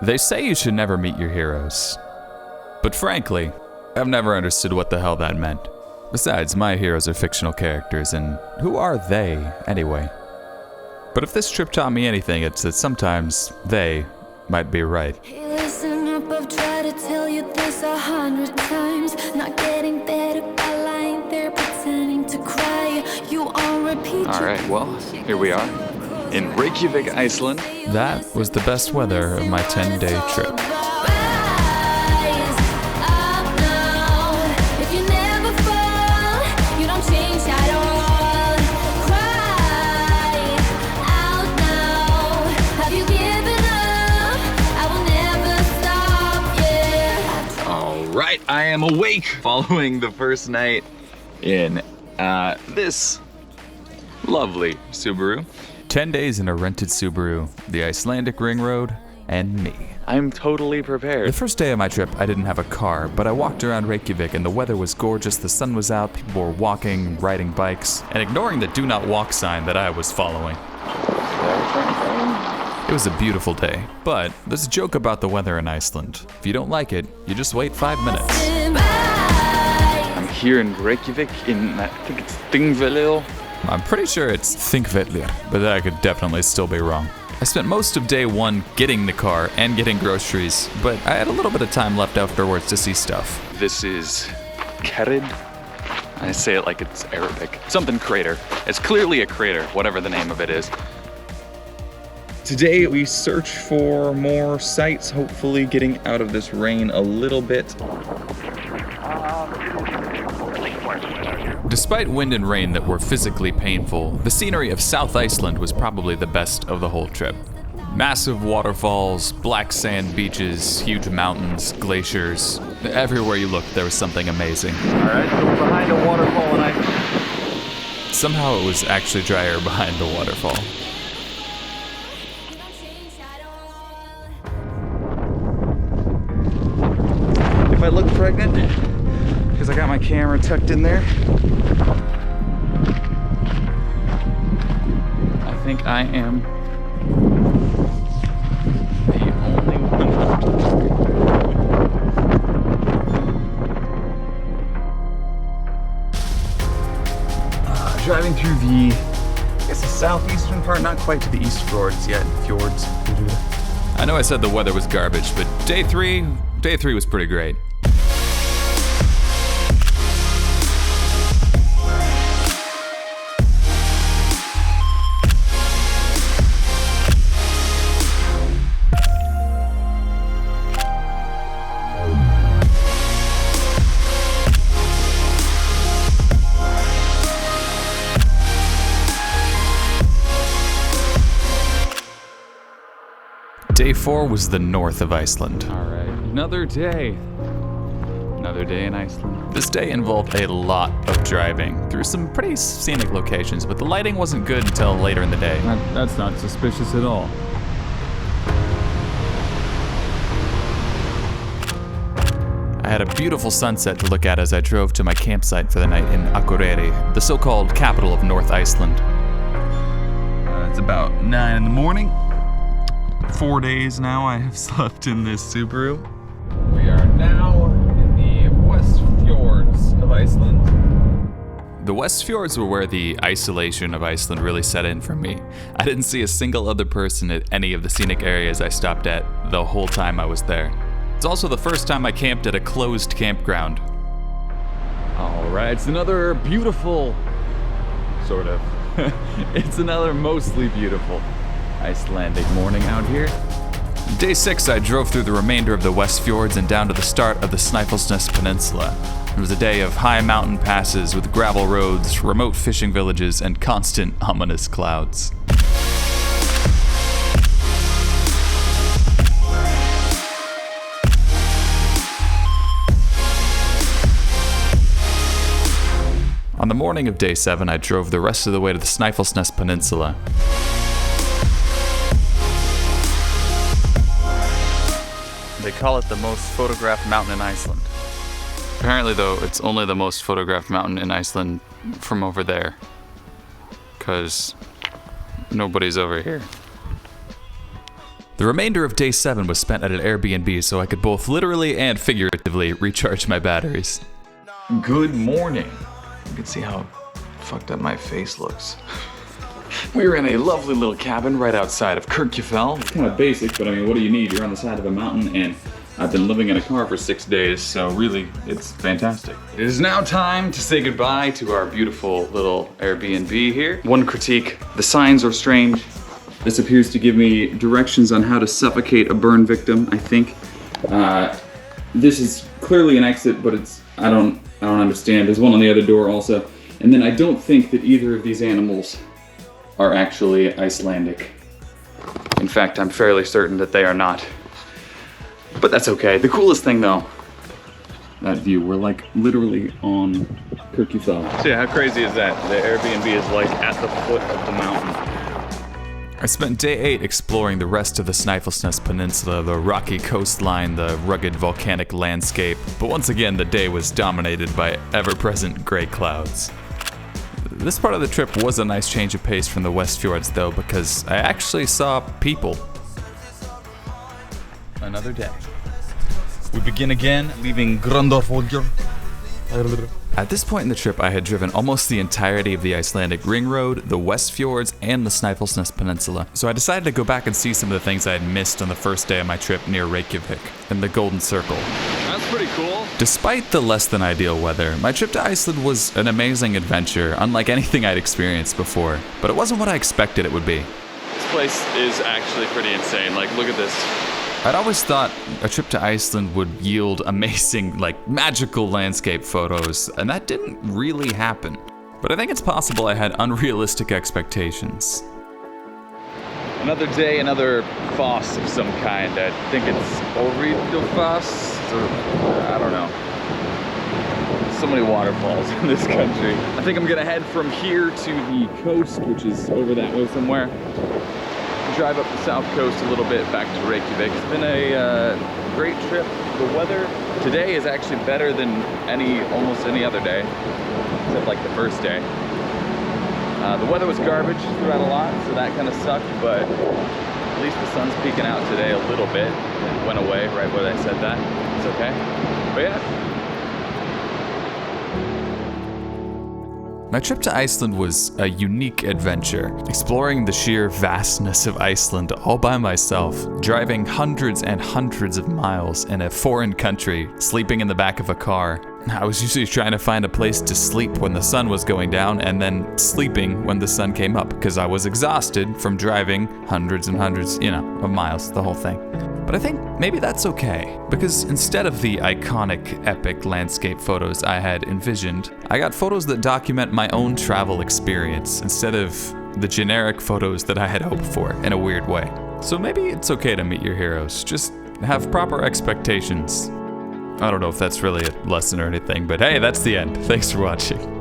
They say you should never meet your heroes. But frankly, I've never understood what the hell that meant. Besides, my heroes are fictional characters, and who are they, anyway? But if this trip taught me anything, it's that sometimes they might be right. Hey, listen up, I've tried to tell you this 100 times. Not getting better by lying there pretending to cry. You all repeat. Alright, well, here we are in Reykjavik, Iceland. That was the best weather of my 10-day trip. Right, I am awake following the first night in this lovely Subaru. 10 days in a rented Subaru, the Icelandic ring road, and me. I'm totally prepared. The first day of my trip, I didn't have a car, but I walked around Reykjavik and the weather was gorgeous, the sun was out, people were walking, riding bikes, and ignoring the do not walk sign that I was following. It was a beautiful day, but there's a joke about the weather in Iceland. If you don't like it, you just wait 5 minutes. I'm here in Reykjavik I think it's Þingvellir. I'm pretty sure it's Þingvellir, but I could definitely still be wrong. I spent most of day one getting the car and getting groceries, but I had a little bit of time left afterwards to see stuff. This is Kerid. I say it like it's Arabic. Something crater. It's clearly a crater, whatever the name of it is. Today we search for more sights, hopefully getting out of this rain a little bit. Despite wind and rain that were physically painful, the scenery of South Iceland was probably the best of the whole trip. Massive waterfalls, black sand beaches, huge mountains, glaciers. Everywhere you looked, there was something amazing. Alright, so we're behind a waterfall and Somehow it was actually drier behind the waterfall. If I look pregnant, because I got my camera tucked in there, I think I am the only one. Driving through the, I guess the southeastern part, not quite to the east fjords yet. Fjords. I know I said the weather was garbage, but day three was pretty great. Day 4 was the north of Iceland. All right, another day in Iceland. This day involved a lot of driving through some pretty scenic locations, but the lighting wasn't good until later in the day. That's not suspicious at all. I had a beautiful sunset to look at as I drove to my campsite for the night in Akureyri, the so-called capital of North Iceland. It's about 9 in the morning. 4 days now I have slept in this Subaru. We are now in the West Fjords of Iceland. The West Fjords were where the isolation of Iceland really set in for me. I didn't see a single other person at any of the scenic areas I stopped at the whole time I was there. It's also the first time I camped at a closed campground. All right, it's another beautiful, sort of. It's another mostly beautiful Icelandic morning out here. Day 6, I drove through the remainder of the West Fjords and down to the start of the SNÆFELLSNES Peninsula. It was a day of high mountain passes with gravel roads, remote fishing villages, and constant ominous clouds. On the morning of day 7, I drove the rest of the way to the SNÆFELLSNES Peninsula. They call it the most photographed mountain in Iceland. Apparently, though, it's only the most photographed mountain in Iceland from over there. 'Cause nobody's over here. The remainder of day 7 was spent at an Airbnb so I could both literally and figuratively recharge my batteries. Good morning. You can see how fucked up my face looks. We're in a lovely little cabin right outside of Kirkjufell. It's kind of basic, but I mean, what do you need? You're on the side of a mountain, and I've been living in a car for 6 days, so really, it's fantastic. It is now time to say goodbye to our beautiful little Airbnb here. One critique, the signs are strange. This appears to give me directions on how to suffocate a burn victim, I think. This is clearly an exit, but I don't understand. There's one on the other door also. And then I don't think that either of these animals are actually Icelandic. In fact, I'm fairly certain that they are not. But that's okay. The coolest thing though, that view, we're like literally on Kirkjufell. So yeah, how crazy is that? The Airbnb is like at the foot of the mountain. I spent day 8 exploring the rest of the SNÆFELLSNES Peninsula, the rocky coastline, the rugged volcanic landscape, but once again the day was dominated by ever-present gray clouds. This part of the trip was a nice change of pace from the West Fjords though, because I actually saw people. Another day. We begin again, leaving GRUNDARFJÖRÐUR. At this point in the trip, I had driven almost the entirety of the Icelandic Ring Road, the West Fjords, and the SNÆFELLSNES Peninsula, so I decided to go back and see some of the things I had missed on the first day of my trip near Reykjavik, and the Golden Circle. That's pretty cool. Despite the less than ideal weather, my trip to Iceland was an amazing adventure, unlike anything I'd experienced before, but it wasn't what I expected it would be. This place is actually pretty insane. Like, look at this. I'd always thought a trip to Iceland would yield amazing, magical landscape photos, and that didn't really happen. But I think it's possible I had unrealistic expectations. Another day, another foss of some kind. I think it's Foss, or I don't know. So many waterfalls in this country. I think I'm gonna head from here to the coast, which is over that way somewhere. Drive up the south coast a little bit back to Reykjavik. It's been a great trip. The weather today is actually better than almost any other day, except like the first day. The weather was garbage throughout a lot, so that kind of sucked, but at least the sun's peeking out today a little bit. It went away right when I said that. It's okay. But yeah. My trip to Iceland was a unique adventure, exploring the sheer vastness of Iceland all by myself, driving hundreds and hundreds of miles in a foreign country, sleeping in the back of a car. I was usually trying to find a place to sleep when the sun was going down and then sleeping when the sun came up, because I was exhausted from driving hundreds and hundreds, of miles, the whole thing. But I think maybe that's okay, because instead of the iconic, epic landscape photos I had envisioned, I got photos that document my own travel experience instead of the generic photos that I had hoped for in a weird way. So maybe it's okay to meet your heroes, just have proper expectations. I don't know if that's really a lesson or anything, but hey, that's the end. Thanks for watching.